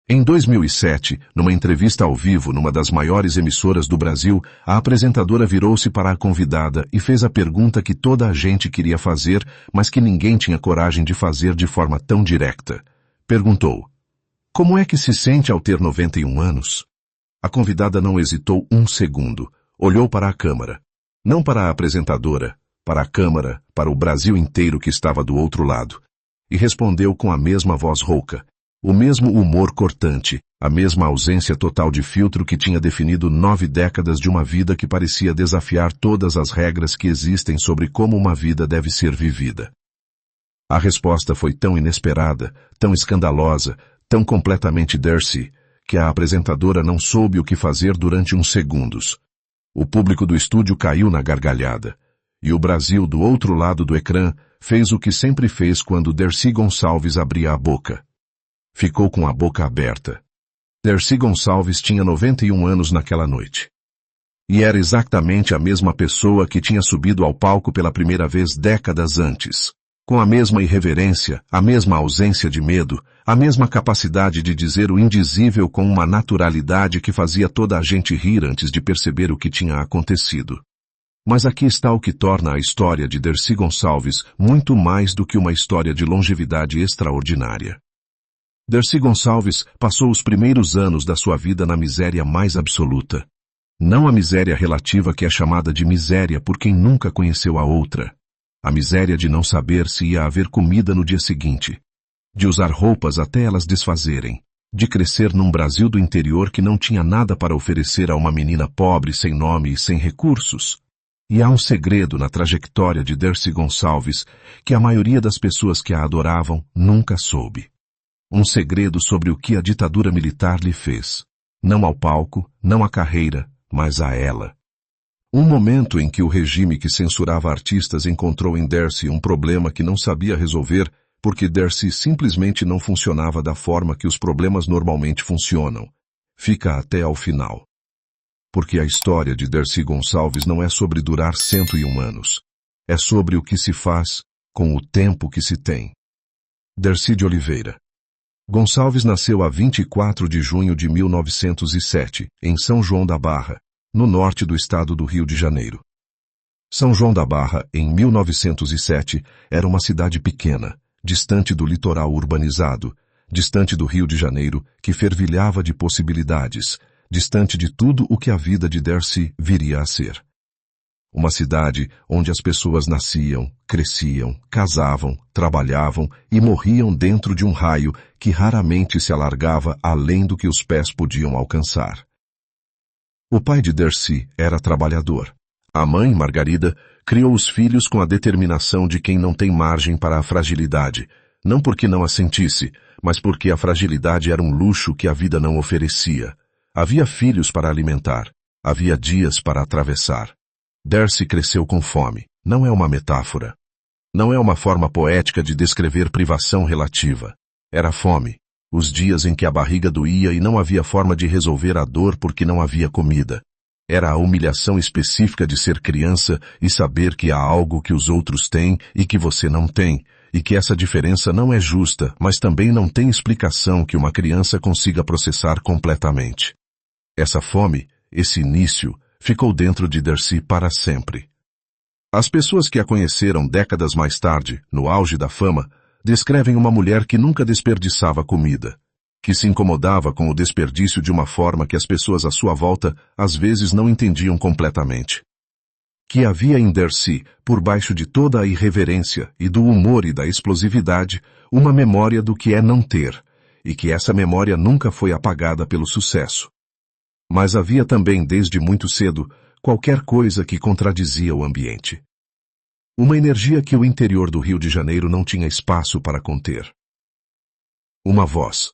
Em 2007, numa entrevista ao vivo numa das maiores emissoras do Brasil, a apresentadora virou-se para a convidada e fez a pergunta que toda a gente queria fazer, mas que ninguém tinha coragem de fazer de forma tão direta. Perguntou: "Como é que se sente ao ter 91 anos?" A convidada não hesitou um segundo. Olhou para a câmara. Não para a apresentadora, para a câmara, para o Brasil inteiro que estava do outro lado. E respondeu com a mesma voz rouca, o mesmo humor cortante, a mesma ausência total de filtro que tinha definido 9 décadas de uma vida que parecia desafiar todas as regras que existem sobre como uma vida deve ser vivida. A resposta foi tão inesperada, tão escandalosa, tão completamente Darcy, que a apresentadora não soube o que fazer durante uns segundos. O público do estúdio caiu na gargalhada. E o Brasil, do outro lado do ecrã, fez o que sempre fez quando Darcy Gonçalves abria a boca. Ficou com a boca aberta. Darcy Gonçalves tinha 91 anos naquela noite. E era exatamente a mesma pessoa que tinha subido ao palco pela primeira vez décadas antes. Com a mesma irreverência, a mesma ausência de medo, a mesma capacidade de dizer o indizível com uma naturalidade que fazia toda a gente rir antes de perceber o que tinha acontecido. Mas aqui está o que torna a história de Darcy Gonçalves muito mais do que uma história de longevidade extraordinária. Darcy Gonçalves passou os primeiros anos da sua vida na miséria mais absoluta. Não a miséria relativa que é chamada de miséria por quem nunca conheceu a outra. A miséria de não saber se ia haver comida no dia seguinte. De usar roupas até elas desfazerem. De crescer num Brasil do interior que não tinha nada para oferecer a uma menina pobre, sem nome e sem recursos. E há um segredo na trajetória de Darcy Gonçalves que a maioria das pessoas que a adoravam nunca soube. Um segredo sobre o que a ditadura militar lhe fez. Não ao palco, não à carreira, mas a ela. Um momento em que o regime que censurava artistas encontrou em Darcy um problema que não sabia resolver porque Darcy simplesmente não funcionava da forma que os problemas normalmente funcionam. Fica até ao final. Porque a história de Darcy Gonçalves não é sobre durar 101 anos. É sobre o que se faz com o tempo que se tem. Darcy de Oliveira. Gonçalves nasceu a 24 de junho de 1907, em São João da Barra, no norte do estado do Rio de Janeiro. São João da Barra, em 1907, era uma cidade pequena, distante do litoral urbanizado, distante do Rio de Janeiro, que fervilhava de possibilidades, distante de tudo o que a vida de Darcy viria a ser. Uma cidade onde as pessoas nasciam, cresciam, casavam, trabalhavam e morriam dentro de um raio que raramente se alargava além do que os pés podiam alcançar. O pai de Darcy era trabalhador. A mãe, Margarida, criou os filhos com a determinação de quem não tem margem para a fragilidade, não porque não a sentisse, mas porque a fragilidade era um luxo que a vida não oferecia. Havia filhos para alimentar, havia dias para atravessar. Darcy cresceu com fome. Não é uma metáfora. Não é uma forma poética de descrever privação relativa. Era fome. Os dias em que a barriga doía e não havia forma de resolver a dor porque não havia comida. Era a humilhação específica de ser criança e saber que há algo que os outros têm e que você não tem, e que essa diferença não é justa, mas também não tem explicação que uma criança consiga processar completamente. Essa fome, esse início, ficou dentro de Darcy para sempre. As pessoas que a conheceram décadas mais tarde, no auge da fama, descrevem uma mulher que nunca desperdiçava comida, que se incomodava com o desperdício de uma forma que as pessoas à sua volta às vezes não entendiam completamente. Que havia em Darcy, por baixo de toda a irreverência e do humor e da explosividade, uma memória do que é não ter, e que essa memória nunca foi apagada pelo sucesso. Mas havia também, desde muito cedo, qualquer coisa que contradizia o ambiente. Uma energia que o interior do Rio de Janeiro não tinha espaço para conter. Uma voz.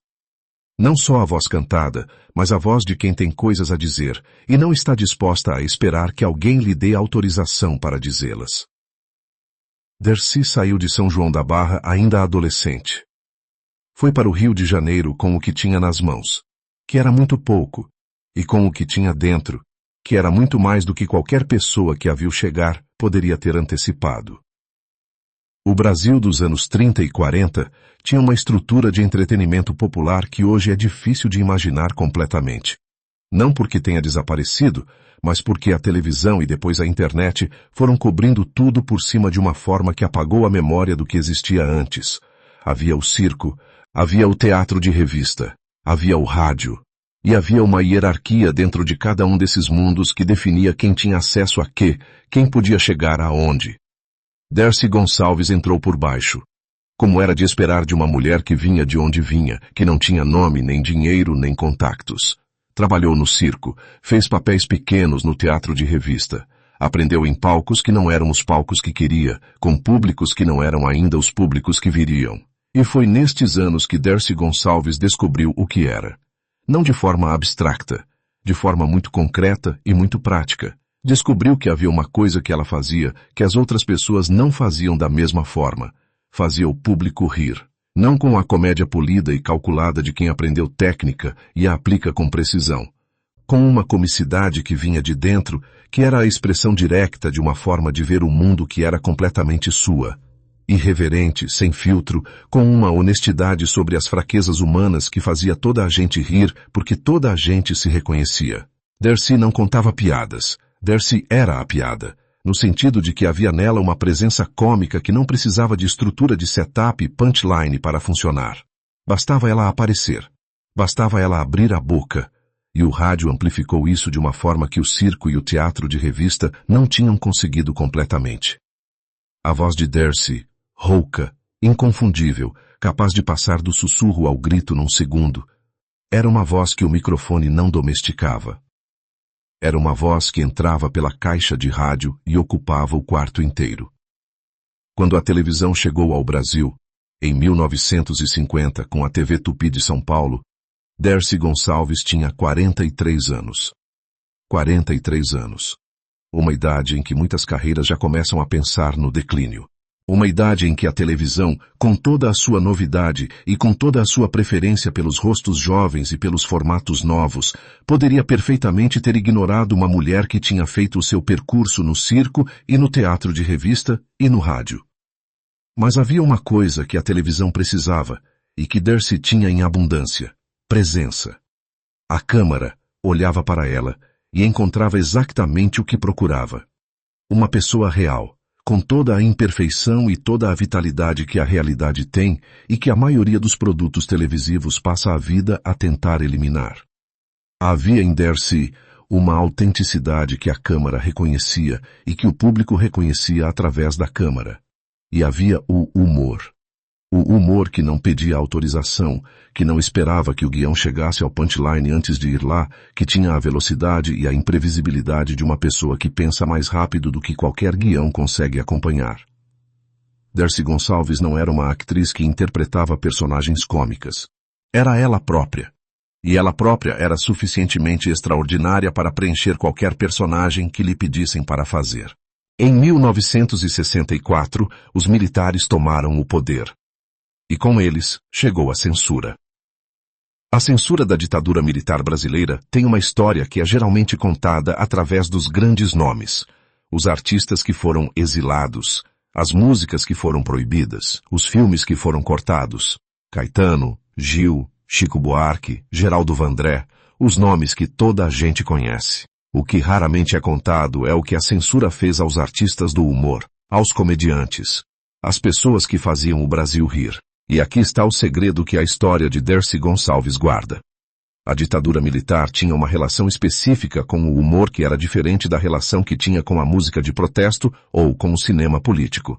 Não só a voz cantada, mas a voz de quem tem coisas a dizer e não está disposta a esperar que alguém lhe dê autorização para dizê-las. Darcy saiu de São João da Barra ainda adolescente. Foi para o Rio de Janeiro com o que tinha nas mãos, que era muito pouco, e com o que tinha dentro, que era muito mais do que qualquer pessoa que a viu chegar poderia ter antecipado. O Brasil dos anos 30 e 40 tinha uma estrutura de entretenimento popular que hoje é difícil de imaginar completamente. Não porque tenha desaparecido, mas porque a televisão e depois a internet foram cobrindo tudo por cima de uma forma que apagou a memória do que existia antes. Havia o circo, havia o teatro de revista, havia o rádio, e havia uma hierarquia dentro de cada um desses mundos que definia quem tinha acesso a quê, quem podia chegar aonde. Dercy Gonçalves entrou por baixo. Como era de esperar de uma mulher que vinha de onde vinha, que não tinha nome, nem dinheiro, nem contactos. Trabalhou no circo, fez papéis pequenos no teatro de revista. Aprendeu em palcos que não eram os palcos que queria, com públicos que não eram ainda os públicos que viriam. E foi nestes anos que Dercy Gonçalves descobriu o que era. Não de forma abstrata, de forma muito concreta e muito prática. Descobriu que havia uma coisa que ela fazia que as outras pessoas não faziam da mesma forma. Fazia o público rir. Não com a comédia polida e calculada de quem aprendeu técnica e a aplica com precisão. Com uma comicidade que vinha de dentro, que era a expressão direta de uma forma de ver o mundo que era completamente sua. Irreverente, sem filtro, com uma honestidade sobre as fraquezas humanas que fazia toda a gente rir porque toda a gente se reconhecia. Dercy não contava piadas. Dercy era a piada, no sentido de que havia nela uma presença cômica que não precisava de estrutura de setup e punchline para funcionar. Bastava ela aparecer. Bastava ela abrir a boca. E o rádio amplificou isso de uma forma que o circo e o teatro de revista não tinham conseguido completamente. A voz de Dercy, rouca, inconfundível, capaz de passar do sussurro ao grito num segundo, era uma voz que o microfone não domesticava. Era uma voz que entrava pela caixa de rádio e ocupava o quarto inteiro. Quando a televisão chegou ao Brasil, em 1950, com a TV Tupi de São Paulo, Dercy Gonçalves tinha 43 anos. 43 anos. Uma idade em que muitas carreiras já começam a pensar no declínio. Uma idade em que a televisão, com toda a sua novidade e com toda a sua preferência pelos rostos jovens e pelos formatos novos, poderia perfeitamente ter ignorado uma mulher que tinha feito o seu percurso no circo e no teatro de revista e no rádio. Mas havia uma coisa que a televisão precisava e que Dercy tinha em abundância: presença. A câmara olhava para ela e encontrava exatamente o que procurava. Uma pessoa real, com toda a imperfeição e toda a vitalidade que a realidade tem e que a maioria dos produtos televisivos passa a vida a tentar eliminar. Havia em Dercy uma autenticidade que a câmara reconhecia e que o público reconhecia através da câmara. E havia o humor. O humor que não pedia autorização, que não esperava que o guião chegasse ao punchline antes de ir lá, que tinha a velocidade e a imprevisibilidade de uma pessoa que pensa mais rápido do que qualquer guião consegue acompanhar. Dercy Gonçalves não era uma atriz que interpretava personagens cômicas. Era ela própria. E ela própria era suficientemente extraordinária para preencher qualquer personagem que lhe pedissem para fazer. Em 1964, os militares tomaram o poder. E com eles, chegou a censura. A censura da ditadura militar brasileira tem uma história que é geralmente contada através dos grandes nomes. Os artistas que foram exilados, as músicas que foram proibidas, os filmes que foram cortados. Caetano, Gil, Chico Buarque, Geraldo Vandré, os nomes que toda a gente conhece. O que raramente é contado é o que a censura fez aos artistas do humor, aos comediantes, às pessoas que faziam o Brasil rir. E aqui está o segredo que a história de Dercy Gonçalves guarda. A ditadura militar tinha uma relação específica com o humor que era diferente da relação que tinha com a música de protesto ou com o cinema político.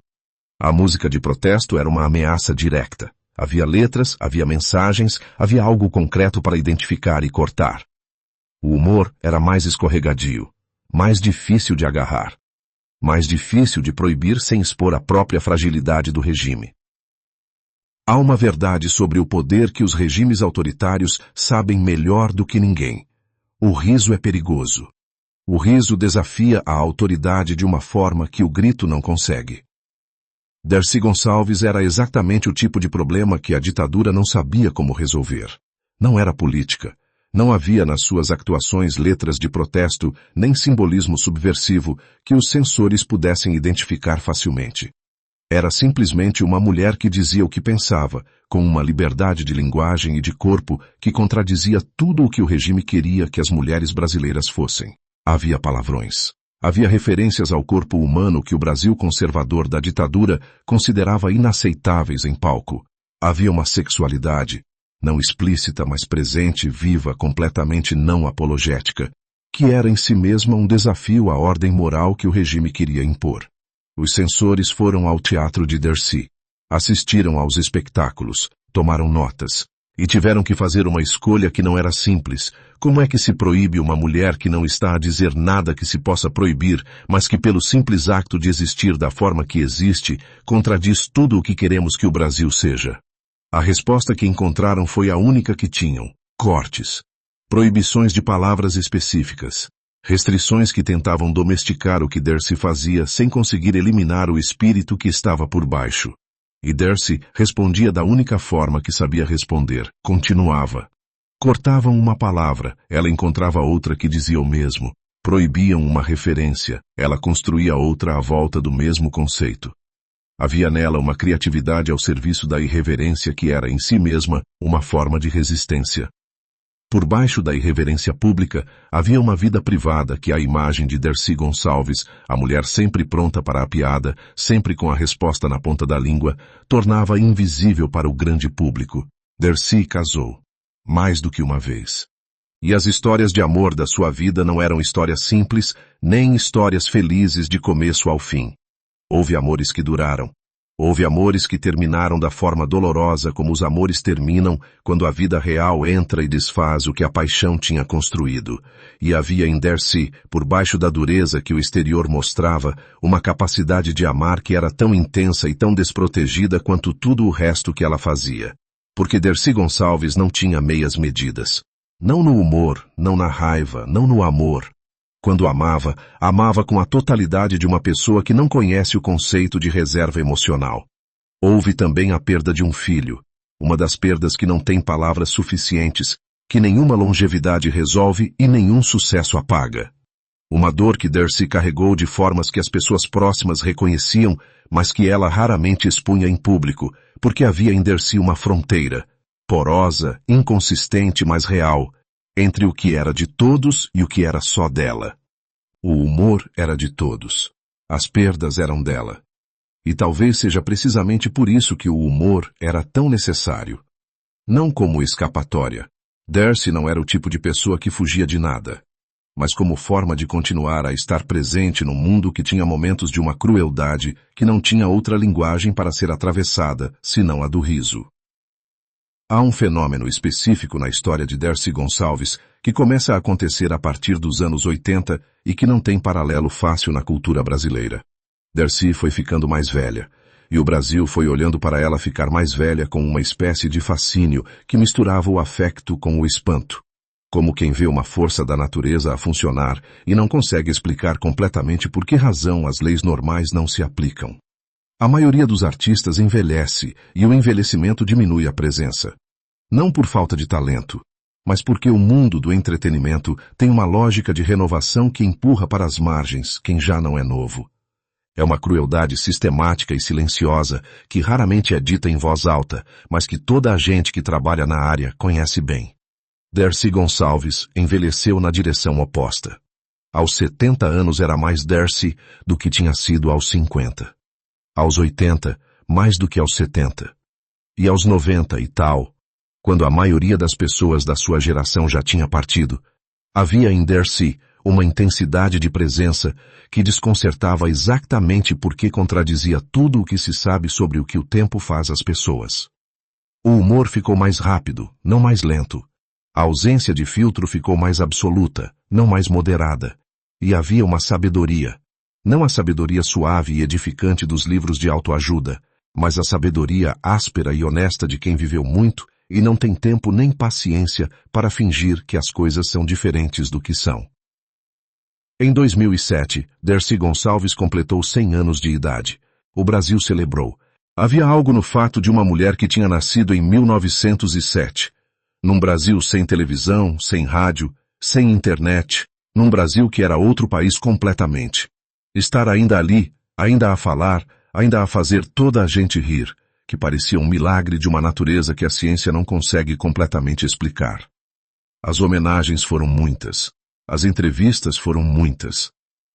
A música de protesto era uma ameaça direta. Havia letras, havia mensagens, havia algo concreto para identificar e cortar. O humor era mais escorregadio, mais difícil de agarrar, mais difícil de proibir sem expor a própria fragilidade do regime. Há uma verdade sobre o poder que os regimes autoritários sabem melhor do que ninguém. O riso é perigoso. O riso desafia a autoridade de uma forma que o grito não consegue. Dercy Gonçalves era exatamente o tipo de problema que a ditadura não sabia como resolver. Não era política. Não havia nas suas actuações letras de protesto nem simbolismo subversivo que os censores pudessem identificar facilmente. Era simplesmente uma mulher que dizia o que pensava, com uma liberdade de linguagem e de corpo que contradizia tudo o que o regime queria que as mulheres brasileiras fossem. Havia palavrões. Havia referências ao corpo humano que o Brasil conservador da ditadura considerava inaceitáveis em palco. Havia uma sexualidade, não explícita, mas presente, viva, completamente não apologética, que era em si mesma um desafio à ordem moral que o regime queria impor. Os censores foram ao teatro de Dercy, assistiram aos espetáculos, tomaram notas, e tiveram que fazer uma escolha que não era simples. Como é que se proíbe uma mulher que não está a dizer nada que se possa proibir, mas que pelo simples acto de existir da forma que existe, contradiz tudo o que queremos que o Brasil seja? A resposta que encontraram foi a única que tinham: cortes. Proibições de palavras específicas. Restrições que tentavam domesticar o que Dercy fazia sem conseguir eliminar o espírito que estava por baixo. E Dercy respondia da única forma que sabia responder, continuava. Cortavam uma palavra, ela encontrava outra que dizia o mesmo. Proibiam uma referência, ela construía outra à volta do mesmo conceito. Havia nela uma criatividade ao serviço da irreverência que era em si mesma uma forma de resistência. Por baixo da irreverência pública, havia uma vida privada que a imagem de Dercy Gonçalves, a mulher sempre pronta para a piada, sempre com a resposta na ponta da língua, tornava invisível para o grande público. Dercy casou. Mais do que uma vez. E as histórias de amor da sua vida não eram histórias simples, nem histórias felizes de começo ao fim. Houve amores que duraram. Houve amores que terminaram da forma dolorosa como os amores terminam quando a vida real entra e desfaz o que a paixão tinha construído. E havia em Dercy, por baixo da dureza que o exterior mostrava, uma capacidade de amar que era tão intensa e tão desprotegida quanto tudo o resto que ela fazia. Porque Dercy Gonçalves não tinha meias medidas. Não no humor, não na raiva, não no amor. Quando amava, amava com a totalidade de uma pessoa que não conhece o conceito de reserva emocional. Houve também a perda de um filho, uma das perdas que não tem palavras suficientes, que nenhuma longevidade resolve e nenhum sucesso apaga. Uma dor que Dercy carregou de formas que as pessoas próximas reconheciam, mas que ela raramente expunha em público, porque havia em Dercy uma fronteira, porosa, inconsistente, mas real, entre o que era de todos e o que era só dela. O humor era de todos. As perdas eram dela. E talvez seja precisamente por isso que o humor era tão necessário. Não como escapatória. Dercy não era o tipo de pessoa que fugia de nada, mas como forma de continuar a estar presente num mundo que tinha momentos de uma crueldade que não tinha outra linguagem para ser atravessada, senão a do riso. Há um fenômeno específico na história de Dercy Gonçalves que começa a acontecer a partir dos anos 80 e que não tem paralelo fácil na cultura brasileira. Dercy foi ficando mais velha, e o Brasil foi olhando para ela ficar mais velha com uma espécie de fascínio que misturava o afecto com o espanto. Como quem vê uma força da natureza a funcionar e não consegue explicar completamente por que razão as leis normais não se aplicam. A maioria dos artistas envelhece e o envelhecimento diminui a presença. Não por falta de talento, mas porque o mundo do entretenimento tem uma lógica de renovação que empurra para as margens quem já não é novo. É uma crueldade sistemática e silenciosa que raramente é dita em voz alta, mas que toda a gente que trabalha na área conhece bem. Dercy Gonçalves envelheceu na direção oposta. Aos 70 anos era mais Dercy do que tinha sido aos 50. Aos 80, mais do que aos 70. E aos 90 e tal, quando a maioria das pessoas da sua geração já tinha partido, havia em Dercy uma intensidade de presença que desconcertava exatamente porque contradizia tudo o que se sabe sobre o que o tempo faz às pessoas. O humor ficou mais rápido, não mais lento. A ausência de filtro ficou mais absoluta, não mais moderada. E havia uma sabedoria. Não a sabedoria suave e edificante dos livros de autoajuda, mas a sabedoria áspera e honesta de quem viveu muito e não tem tempo nem paciência para fingir que as coisas são diferentes do que são. Em 2007, Dercy Gonçalves completou 100 anos de idade. O Brasil celebrou. Havia algo no fato de uma mulher que tinha nascido em 1907. Num Brasil sem televisão, sem rádio, sem internet, num Brasil que era outro país completamente. Estar ainda ali, ainda a falar, ainda a fazer toda a gente rir, que parecia um milagre de uma natureza que a ciência não consegue completamente explicar. As homenagens foram muitas. As entrevistas foram muitas.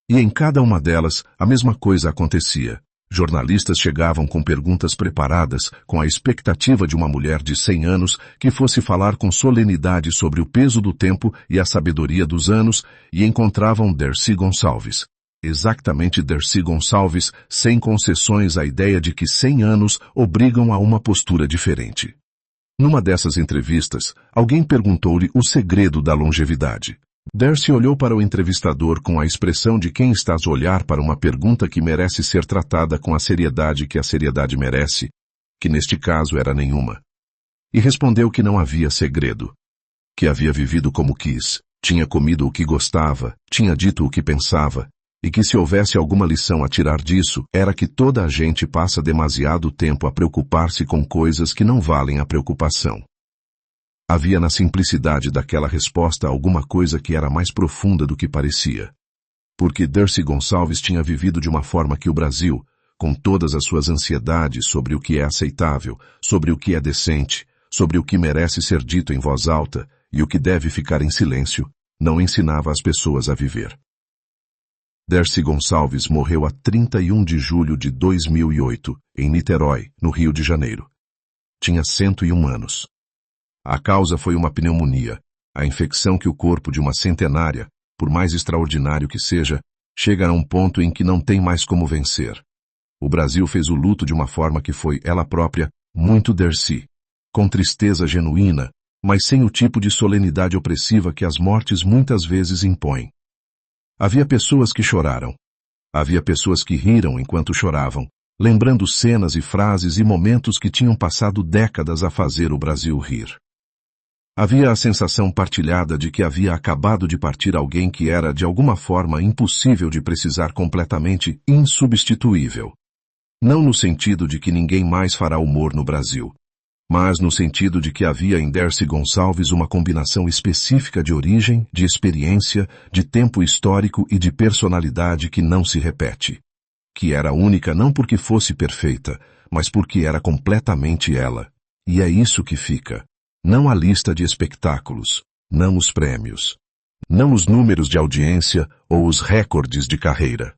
E em cada uma delas, a mesma coisa acontecia. Jornalistas chegavam com perguntas preparadas, com a expectativa de uma mulher de 100 anos que fosse falar com solenidade sobre o peso do tempo e a sabedoria dos anos, e encontravam Dercy Gonçalves. Exatamente Dercy Gonçalves, sem concessões à ideia de que 100 anos obrigam a uma postura diferente. Numa dessas entrevistas, alguém perguntou-lhe o segredo da longevidade. Dercy olhou para o entrevistador com a expressão de quem está a olhar para uma pergunta que merece ser tratada com a seriedade que a seriedade merece, que neste caso era nenhuma. E respondeu que não havia segredo. Que havia vivido como quis, tinha comido o que gostava, tinha dito o que pensava, e que se houvesse alguma lição a tirar disso, era que toda a gente passa demasiado tempo a preocupar-se com coisas que não valem a preocupação. Havia na simplicidade daquela resposta alguma coisa que era mais profunda do que parecia. Porque Dercy Gonçalves tinha vivido de uma forma que o Brasil, com todas as suas ansiedades sobre o que é aceitável, sobre o que é decente, sobre o que merece ser dito em voz alta e o que deve ficar em silêncio, não ensinava as pessoas a viver. Dercy Gonçalves morreu a 31 de julho de 2008, em Niterói, no Rio de Janeiro. Tinha 101 anos. A causa foi uma pneumonia, a infecção que o corpo de uma centenária, por mais extraordinário que seja, chega a um ponto em que não tem mais como vencer. O Brasil fez o luto de uma forma que foi, ela própria, muito Dercy, com tristeza genuína, mas sem o tipo de solenidade opressiva que as mortes muitas vezes impõem. Havia pessoas que choraram. Havia pessoas que riram enquanto choravam, lembrando cenas e frases e momentos que tinham passado décadas a fazer o Brasil rir. Havia a sensação partilhada de que havia acabado de partir alguém que era de alguma forma impossível de precisar, completamente insubstituível. Não no sentido de que ninguém mais fará humor no Brasil, mas no sentido de que havia em Dercy Gonçalves uma combinação específica de origem, de experiência, de tempo histórico e de personalidade que não se repete. Que era única não porque fosse perfeita, mas porque era completamente ela. E é isso que fica. Não a lista de espetáculos, não os prêmios, não os números de audiência ou os recordes de carreira.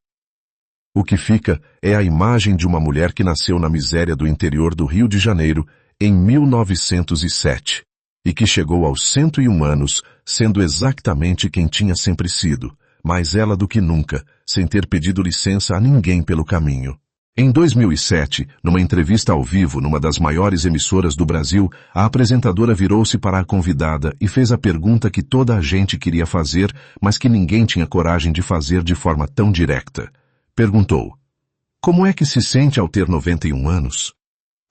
O que fica é a imagem de uma mulher que nasceu na miséria do interior do Rio de Janeiro em 1907 e que chegou aos 101 anos sendo exatamente quem tinha sempre sido, mais ela do que nunca, sem ter pedido licença a ninguém pelo caminho. Em 2007, numa entrevista ao vivo numa das maiores emissoras do Brasil, a apresentadora virou-se para a convidada e fez a pergunta que toda a gente queria fazer, mas que ninguém tinha coragem de fazer de forma tão direta. Perguntou: como é que se sente ao ter 91 anos?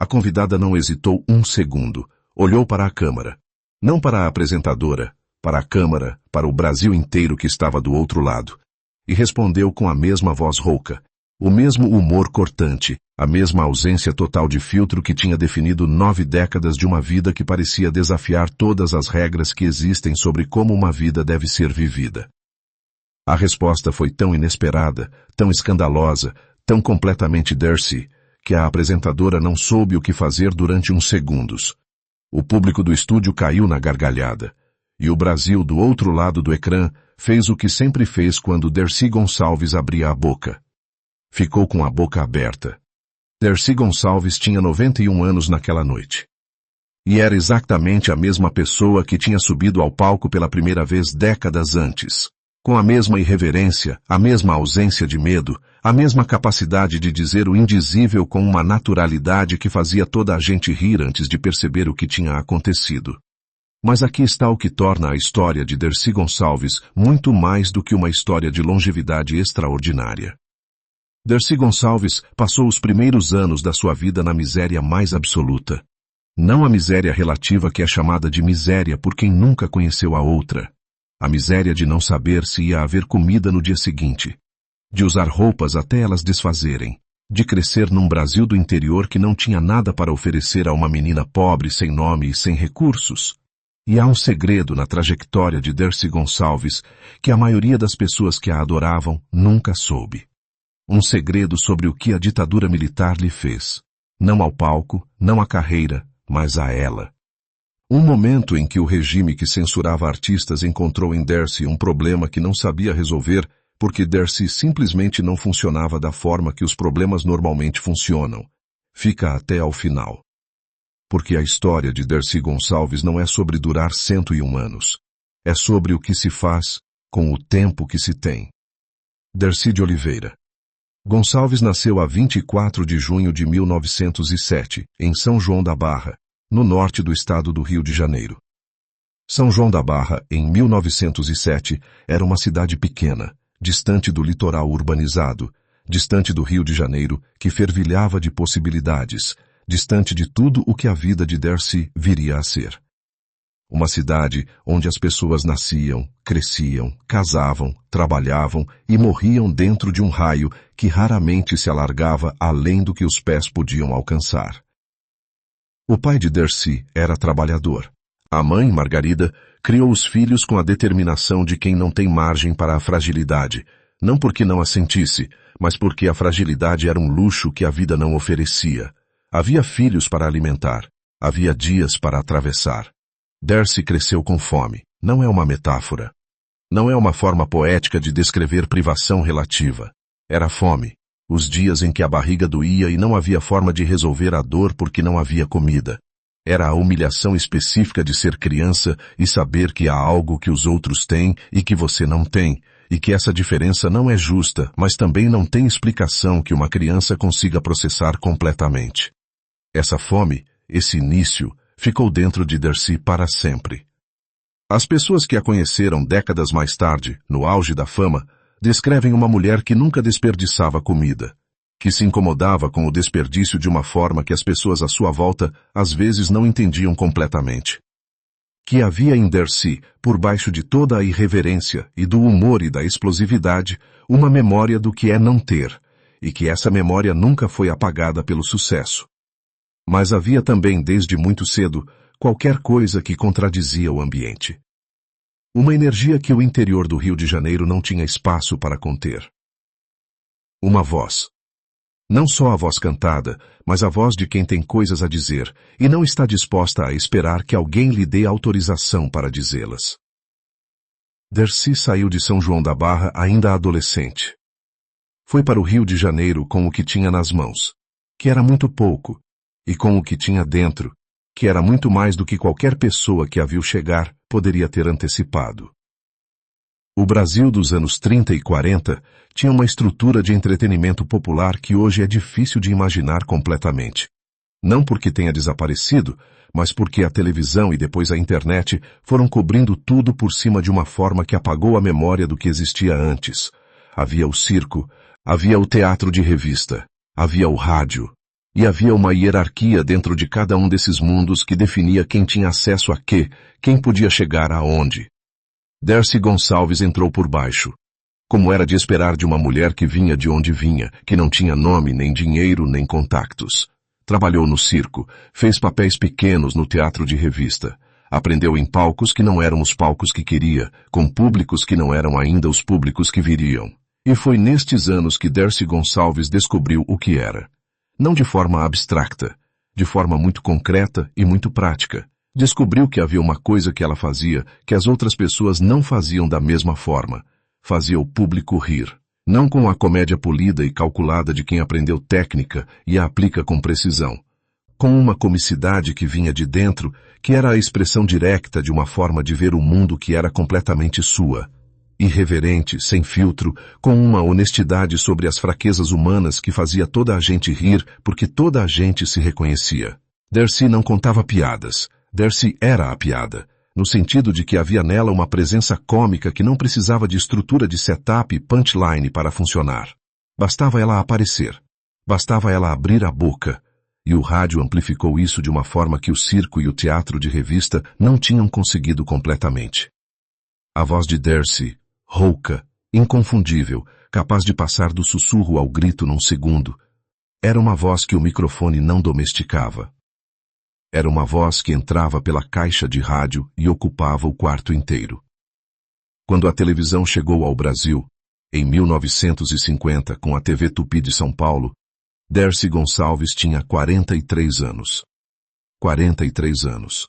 A convidada não hesitou um segundo. Olhou para a câmara. Não para a apresentadora, para a câmara, para o Brasil inteiro que estava do outro lado. E respondeu com a mesma voz rouca. O mesmo humor cortante, a mesma ausência total de filtro que tinha definido 9 décadas de uma vida que parecia desafiar todas as regras que existem sobre como uma vida deve ser vivida. A resposta foi tão inesperada, tão escandalosa, tão completamente Dercy, que a apresentadora não soube o que fazer durante uns segundos. O público do estúdio caiu na gargalhada, e o Brasil do outro lado do ecrã fez o que sempre fez quando Dercy Gonçalves abria a boca. Ficou com a boca aberta. Dercy Gonçalves tinha 91 anos naquela noite. E era exatamente a mesma pessoa que tinha subido ao palco pela primeira vez décadas antes. Com a mesma irreverência, a mesma ausência de medo, a mesma capacidade de dizer o indizível com uma naturalidade que fazia toda a gente rir antes de perceber o que tinha acontecido. Mas aqui está o que torna a história de Dercy Gonçalves muito mais do que uma história de longevidade extraordinária. Dercy Gonçalves passou os primeiros anos da sua vida na miséria mais absoluta. Não a miséria relativa que é chamada de miséria por quem nunca conheceu a outra. A miséria de não saber se ia haver comida no dia seguinte. De usar roupas até elas desfazerem. De crescer num Brasil do interior que não tinha nada para oferecer a uma menina pobre, sem nome e sem recursos. E há um segredo na trajetória de Dercy Gonçalves que a maioria das pessoas que a adoravam nunca soube. Um segredo sobre o que a ditadura militar lhe fez. Não ao palco, não à carreira, mas a ela. Um momento em que o regime que censurava artistas encontrou em Dercy um problema que não sabia resolver, porque Dercy simplesmente não funcionava da forma que os problemas normalmente funcionam. Fica até ao final. Porque a história de Dercy Gonçalves não é sobre durar 101 anos. É sobre o que se faz com o tempo que se tem. Dercy de Oliveira. Gonçalves nasceu a 24 de junho de 1907, em São João da Barra, no norte do estado do Rio de Janeiro. São João da Barra, em 1907, era uma cidade pequena, distante do litoral urbanizado, distante do Rio de Janeiro, que fervilhava de possibilidades, distante de tudo o que a vida de Dercy viria a ser. Uma cidade onde as pessoas nasciam, cresciam, casavam, trabalhavam e morriam dentro de um raio que raramente se alargava além do que os pés podiam alcançar. O pai de Dercy era trabalhador. A mãe, Margarida, criou os filhos com a determinação de quem não tem margem para a fragilidade, não porque não a sentisse, mas porque a fragilidade era um luxo que a vida não oferecia. Havia filhos para alimentar, havia dias para atravessar. Dercy cresceu com fome. Não é uma metáfora. Não é uma forma poética de descrever privação relativa. Era fome. Os dias em que a barriga doía e não havia forma de resolver a dor porque não havia comida. Era a humilhação específica de ser criança e saber que há algo que os outros têm e que você não tem, e que essa diferença não é justa, mas também não tem explicação que uma criança consiga processar completamente. Essa fome, esse início, ficou dentro de Dercy para sempre. As pessoas que a conheceram décadas mais tarde, no auge da fama, descrevem uma mulher que nunca desperdiçava comida, que se incomodava com o desperdício de uma forma que as pessoas à sua volta às vezes não entendiam completamente. Que havia em Dercy, por baixo de toda a irreverência e do humor e da explosividade, uma memória do que é não ter, e que essa memória nunca foi apagada pelo sucesso. Mas havia também, desde muito cedo, qualquer coisa que contradizia o ambiente. Uma energia que o interior do Rio de Janeiro não tinha espaço para conter. Uma voz. Não só a voz cantada, mas a voz de quem tem coisas a dizer e não está disposta a esperar que alguém lhe dê autorização para dizê-las. Dercy saiu de São João da Barra ainda adolescente. Foi para o Rio de Janeiro com o que tinha nas mãos, que era muito pouco, e com o que tinha dentro, que era muito mais do que qualquer pessoa que a viu chegar poderia ter antecipado. O Brasil dos anos 30 e 40 tinha uma estrutura de entretenimento popular que hoje é difícil de imaginar completamente. Não porque tenha desaparecido, mas porque a televisão e depois a internet foram cobrindo tudo por cima de uma forma que apagou a memória do que existia antes. Havia o circo, havia o teatro de revista, havia o rádio, e havia uma hierarquia dentro de cada um desses mundos que definia quem tinha acesso a quê, quem podia chegar aonde. Dercy Gonçalves entrou por baixo. Como era de esperar de uma mulher que vinha de onde vinha, que não tinha nome, nem dinheiro, nem contactos. Trabalhou no circo, fez papéis pequenos no teatro de revista. Aprendeu em palcos que não eram os palcos que queria, com públicos que não eram ainda os públicos que viriam. E foi nestes anos que Dercy Gonçalves descobriu o que era. Não de forma abstrata, de forma muito concreta e muito prática. Descobriu que havia uma coisa que ela fazia que as outras pessoas não faziam da mesma forma. Fazia o público rir. Não com a comédia polida e calculada de quem aprendeu técnica e a aplica com precisão. Com uma comicidade que vinha de dentro, que era a expressão direta de uma forma de ver o mundo que era completamente sua. Irreverente, sem filtro, com uma honestidade sobre as fraquezas humanas que fazia toda a gente rir porque toda a gente se reconhecia. Dercy não contava piadas. Dercy era a piada, no sentido de que havia nela uma presença cômica que não precisava de estrutura de setup e punchline para funcionar. Bastava ela aparecer. Bastava ela abrir a boca. E o rádio amplificou isso de uma forma que o circo e o teatro de revista não tinham conseguido completamente. A voz de Dercy, rouca, inconfundível, capaz de passar do sussurro ao grito num segundo, era uma voz que o microfone não domesticava. Era uma voz que entrava pela caixa de rádio e ocupava o quarto inteiro. Quando a televisão chegou ao Brasil, Em 1950, com a TV Tupi de São Paulo, Dercy Gonçalves tinha 43 anos. 43 anos.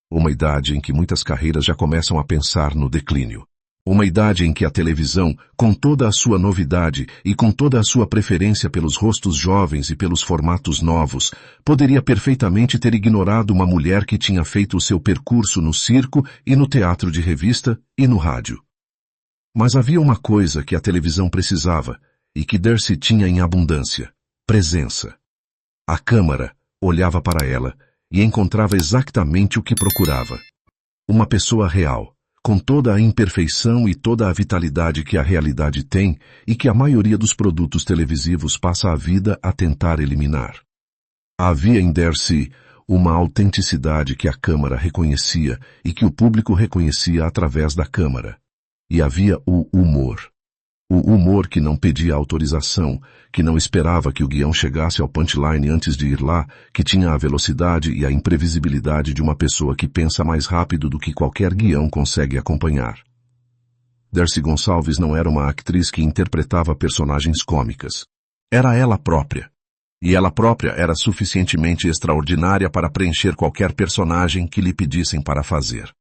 Uma idade em que muitas carreiras já começam a pensar no declínio. Uma idade em que a televisão, com toda a sua novidade e com toda a sua preferência pelos rostos jovens e pelos formatos novos, poderia perfeitamente ter ignorado uma mulher que tinha feito o seu percurso no circo e no teatro de revista e no rádio. Mas havia uma coisa que a televisão precisava e que Dercy tinha em abundância: presença. A câmara olhava para ela e encontrava exatamente o que procurava. Uma pessoa real, com toda a imperfeição e toda a vitalidade que a realidade tem e que a maioria dos produtos televisivos passa a vida a tentar eliminar. Havia em Dercy uma autenticidade que a câmara reconhecia e que o público reconhecia através da câmara. E havia o humor. O humor que não pedia autorização, que não esperava que o guião chegasse ao punchline antes de ir lá, que tinha a velocidade e a imprevisibilidade de uma pessoa que pensa mais rápido do que qualquer guião consegue acompanhar. Dercy Gonçalves não era uma atriz que interpretava personagens cômicas. Era ela própria. E ela própria era suficientemente extraordinária para preencher qualquer personagem que lhe pedissem para fazer.